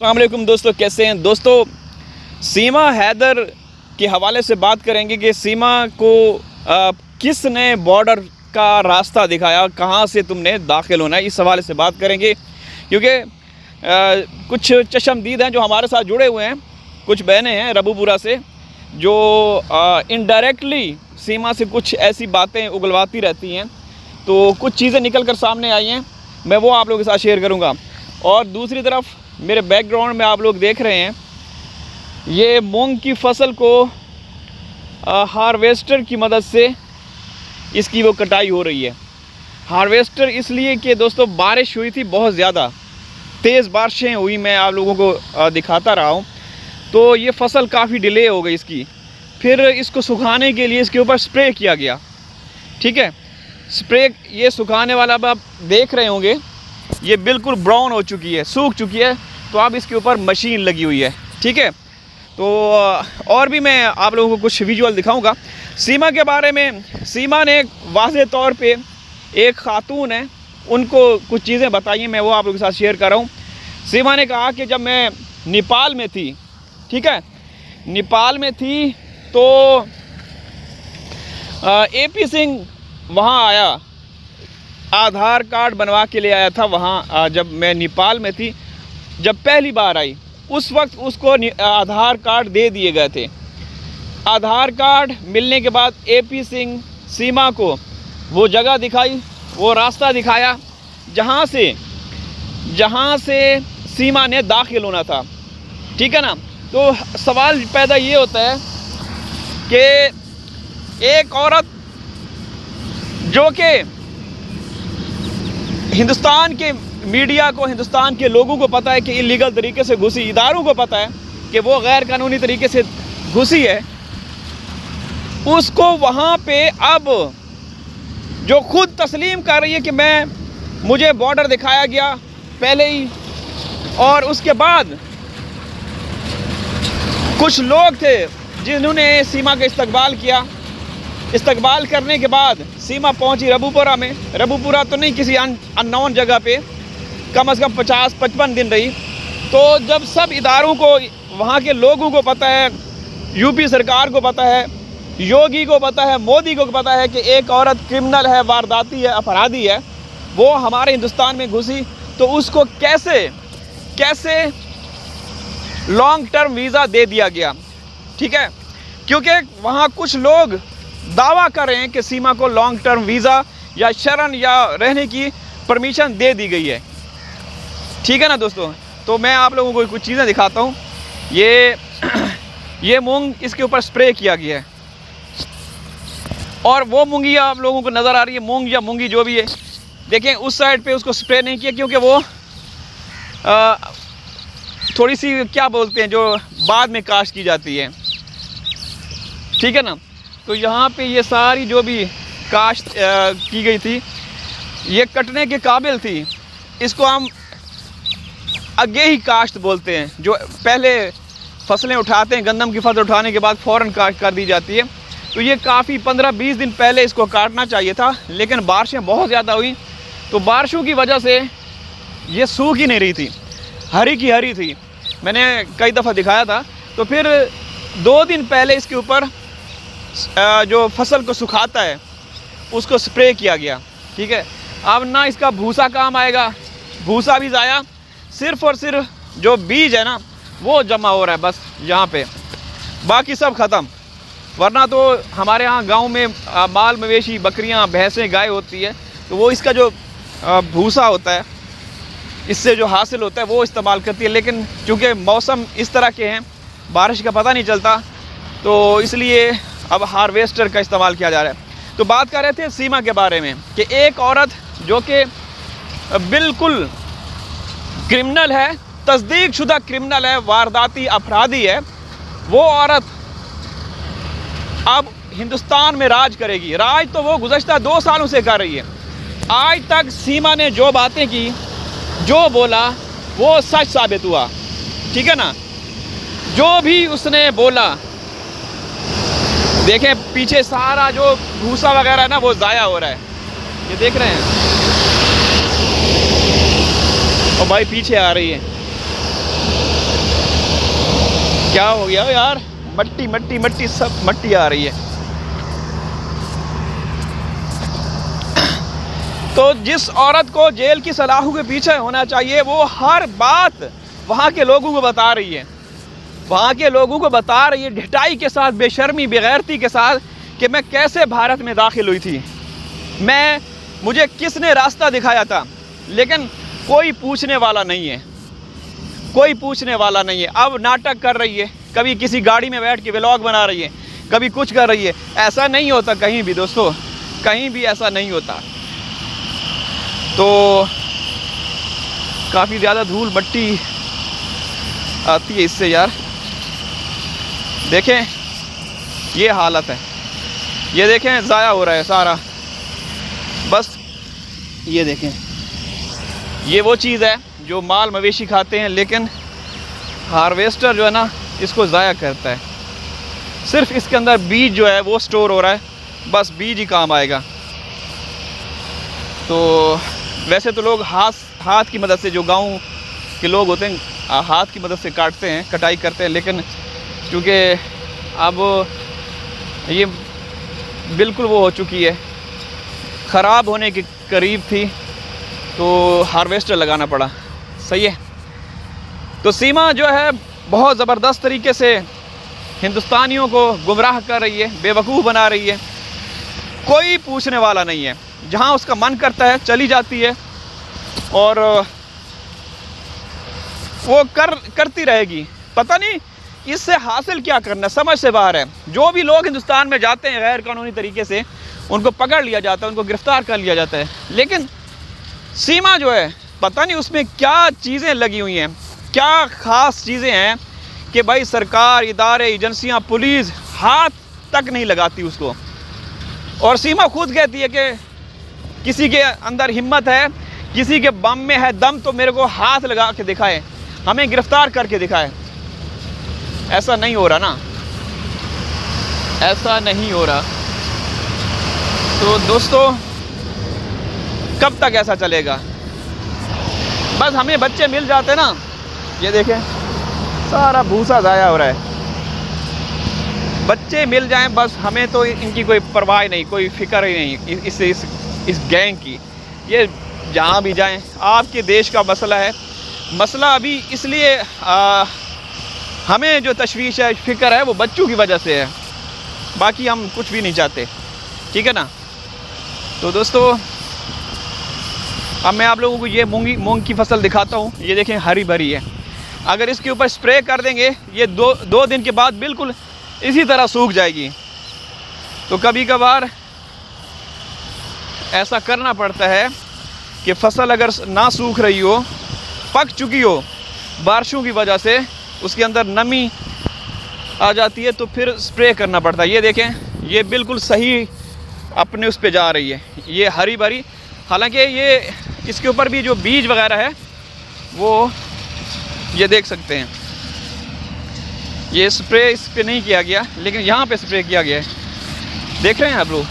अस्सलाम वालेकुम दोस्तों, कैसे हैं दोस्तों। सीमा हैदर के हवाले से बात करेंगे कि सीमा को किसने बॉर्डर का रास्ता दिखाया, कहाँ से तुमने दाखिल होना है, इस हवाले से बात करेंगे। क्योंकि कुछ चशमदीद हैं जो हमारे साथ जुड़े हुए हैं, कुछ बहनें हैं रबूपुरा से जो इनडायरेक्टली सीमा से कुछ ऐसी बातें उगलवाती रहती हैं। तो कुछ चीज़ें निकल कर सामने आई हैं, मैं वो आप लोगों के साथ शेयर करूँगा। और दूसरी तरफ मेरे बैकग्राउंड में आप लोग देख रहे हैं, ये मूंग की फसल को हार्वेस्टर की मदद से इसकी वो कटाई हो रही है। हार्वेस्टर इसलिए कि दोस्तों बारिश हुई थी, बहुत ज़्यादा तेज़ बारिशें हुई, मैं आप लोगों को दिखाता रहा हूँ। तो ये फसल काफ़ी डिले हो गई इसकी। फिर इसको सुखाने के लिए इसके ऊपर स्प्रे किया गया, ठीक है। स्प्रे ये सुखाने वाला अब आप देख रहे होंगे, ये बिल्कुल ब्राउन हो चुकी है, सूख चुकी है। तो अब इसके ऊपर मशीन लगी हुई है, ठीक है। तो और भी मैं आप लोगों को कुछ विजुअल दिखाऊंगा सीमा के बारे में। सीमा ने वाज़े तौर पे, एक खातून है, उनको कुछ चीज़ें बताई हैं, मैं वो आप लोगों के साथ शेयर कर रहा हूँ। सीमा ने कहा कि जब मैं नेपाल में थी, ठीक है, नेपाल में थी तो AP सिंह वहाँ आया, आधार कार्ड बनवा के ले आया था वहाँ। जब मैं नेपाल में थी, जब पहली बार आई, उस वक्त उसको आधार कार्ड दे दिए गए थे। आधार कार्ड मिलने के बाद AP सिंह सीमा को वो जगह दिखाई, वो रास्ता दिखाया जहाँ से सीमा ने दाखिल होना था, ठीक है ना। तो सवाल पैदा ये होता है कि एक औरत जो कि हिंदुस्तान के मीडिया को, हिंदुस्तान के लोगों को पता है कि इलीगल तरीके से घुसी, इदारों को पता है कि वो गैर कानूनी तरीके से घुसी है, उसको वहाँ पे अब जो खुद तस्लीम कर रही है कि मुझे बॉर्डर दिखाया गया पहले ही, और उसके बाद कुछ लोग थे जिन्होंने सीमा का इस्तकबाल किया। इस्तकबाल करने के बाद सीमा पहुंची रबूपुरा में। रबूपुरा तो नहीं, किसी अननोन जगह पे कम से कम 50-55 दिन रही। तो जब सब इदारों को, वहाँ के लोगों को पता है, UP सरकार को पता है, योगी को पता है, मोदी को पता है कि एक औरत क्रिमिनल है, वारदाती है, अपराधी है, वो हमारे हिंदुस्तान में घुसी, तो उसको कैसे लॉन्ग टर्म वीज़ा दे दिया गया, ठीक है। क्योंकि वहाँ कुछ लोग दावा कर रहे हैं कि सीमा को लॉन्ग टर्म वीज़ा या शरण या रहने की परमिशन दे दी गई है, ठीक है ना दोस्तों। तो मैं आप लोगों को कुछ चीज़ें दिखाता हूँ। ये मूंग, इसके ऊपर स्प्रे किया गया है, और वो मूंगी आप लोगों को नज़र आ रही है, मूंग या मूंगी जो भी है, देखें उस साइड पे उसको स्प्रे नहीं किया क्योंकि वो थोड़ी सी क्या बोलते हैं जो बाद में काश्त की जाती है, ठीक है ना। तो यहाँ पे ये सारी जो भी काश्त की गई थी, ये कटने के काबिल थी। इसको हम आगे ही काश्त बोलते हैं, जो पहले फसलें उठाते हैं, गंदम की फसल उठाने के बाद फ़ौरन काश्त कर दी जाती है। तो ये काफ़ी 15-20 दिन पहले इसको काटना चाहिए था, लेकिन बारिशें बहुत ज़्यादा हुई, तो बारिशों की वजह से ये सूख ही नहीं रही थी, हरी की हरी थी। मैंने कई दफ़ा दिखाया था। तो फिर 2 दिन पहले इसके ऊपर जो फसल को सुखाता है उसको स्प्रे किया गया, ठीक है। अब ना इसका भूसा काम आएगा, भूसा भी ज़ाया, सिर्फ़ और सिर्फ जो बीज है ना वो जमा हो रहा है बस यहाँ पे, बाकी सब ख़त्म। वरना तो हमारे यहाँ गांव में माल मवेशी, बकरियाँ, भैंसें, गाय होती है, तो वो इसका जो भूसा होता है, इससे जो हासिल होता है वो इस्तेमाल करती है। लेकिन चूँकि मौसम इस तरह के हैं, बारिश का पता नहीं चलता, तो इसलिए अब हार्वेस्टर का इस्तेमाल किया जा रहा है। तो बात कर रहे थे सीमा के बारे में कि एक औरत जो कि बिल्कुल क्रिमिनल है, तस्दीक शुदा क्रिमिनल है, वारदाती अपराधी है, वो औरत अब हिंदुस्तान में राज करेगी। राज तो वो गुज़श्ता 2 सालों से कर रही है। आज तक सीमा ने जो बातें की, जो बोला, वो सच साबित हुआ, ठीक है ना। जो भी उसने बोला, देखें पीछे सारा जो भूसा वगैरह है ना वो ज़ाया हो रहा है, ये देख रहे हैं। और भाई पीछे आ रही है, क्या हो गया यार, मट्टी मट्टी मट्टी, सब मट्टी आ रही है। तो जिस औरत को जेल की सलाखों के पीछे होना चाहिए, वो हर बात वहाँ के लोगों को बता रही है, वहाँ के लोगों को बता रही है ढिठाई के साथ, बेशर्मी बेगैरती के साथ, कि मैं कैसे भारत में दाखिल हुई थी, मुझे किसने रास्ता दिखाया था। लेकिन कोई पूछने वाला नहीं है, कोई पूछने वाला नहीं है। अब नाटक कर रही है, कभी किसी गाड़ी में बैठ के व्लॉग बना रही है, कभी कुछ कर रही है। ऐसा नहीं होता कहीं भी दोस्तों, कहीं भी ऐसा नहीं होता। तो काफ़ी ज़्यादा धूल मट्टी आती है इससे यार। देखें ये हालत है, ये देखें ज़ाया हो रहा है सारा। बस ये देखें, ये वो चीज़ है जो माल मवेशी खाते हैं, लेकिन हार्वेस्टर जो है ना इसको ज़ाया करता है। सिर्फ इसके अंदर बीज जो है वो स्टोर हो रहा है, बस बीज ही काम आएगा। तो वैसे तो लोग हाथ की मदद से, जो गांव के लोग होते हैं हाथ की मदद से काटते हैं, कटाई करते हैं, लेकिन क्योंकि अब ये बिल्कुल वो हो चुकी है, ख़राब होने के करीब थी, तो हार्वेस्टर लगाना पड़ा। सही है। तो सीमा जो है बहुत ज़बरदस्त तरीके से हिंदुस्तानियों को गुमराह कर रही है, बेवकूफ़ बना रही है। कोई पूछने वाला नहीं है, जहाँ उसका मन करता है चली जाती है और वो करती रहेगी। पता नहीं इससे हासिल क्या करना, समझ से बाहर है। जो भी लोग हिंदुस्तान में जाते हैं गैर कानूनी तरीके से, उनको पकड़ लिया जाता है, उनको गिरफ़्तार कर लिया जाता है। लेकिन सीमा जो है पता नहीं उसमें क्या चीज़ें लगी हुई हैं, क्या ख़ास चीज़ें हैं कि भाई सरकार, इदारे, एजेंसियाँ, पुलिस हाथ तक नहीं लगाती उसको। और सीमा खुद कहती है कि किसी के अंदर हिम्मत है, किसी के बम में है दम, तो मेरे को हाथ लगा के दिखाए, हमें गिरफ़्तार करके दिखाए। ऐसा नहीं हो रहा ना, ऐसा नहीं हो रहा। तो दोस्तों कब तक ऐसा चलेगा? बस हमें बच्चे मिल जाते ना, ये देखें सारा भूसा ज़ाया हो रहा है। बच्चे मिल जाएं बस, हमें तो इनकी कोई परवाह नहीं, कोई फ़िक्र ही नहीं इस गैंग की। ये जहाँ भी जाएं, आपके देश का मसला है। मसला अभी इसलिए हमें जो तशवीश है, फ़िक्र है, वो बच्चों की वजह से है, बाकी हम कुछ भी नहीं चाहते। ठीक है ना। तो दोस्तों अब मैं आप लोगों को ये मूंग की फसल दिखाता हूँ। ये देखें हरी भरी है। अगर इसके ऊपर स्प्रे कर देंगे, ये दो दिन के बाद बिल्कुल इसी तरह सूख जाएगी। तो कभी कभार ऐसा करना पड़ता है कि फसल अगर ना सूख रही हो, पक चुकी हो, बारिशों की वजह से उसके अंदर नमी आ जाती है, तो फिर स्प्रे करना पड़ता है। ये देखें ये बिल्कुल सही अपने उस पे जा रही है, ये हरी भरी। हालांकि ये इसके ऊपर भी जो बीज वगैरह है वो ये देख सकते हैं, ये स्प्रे इस पे नहीं किया गया, लेकिन यहाँ पे स्प्रे किया गया है। देख रहे हैं आप लोग।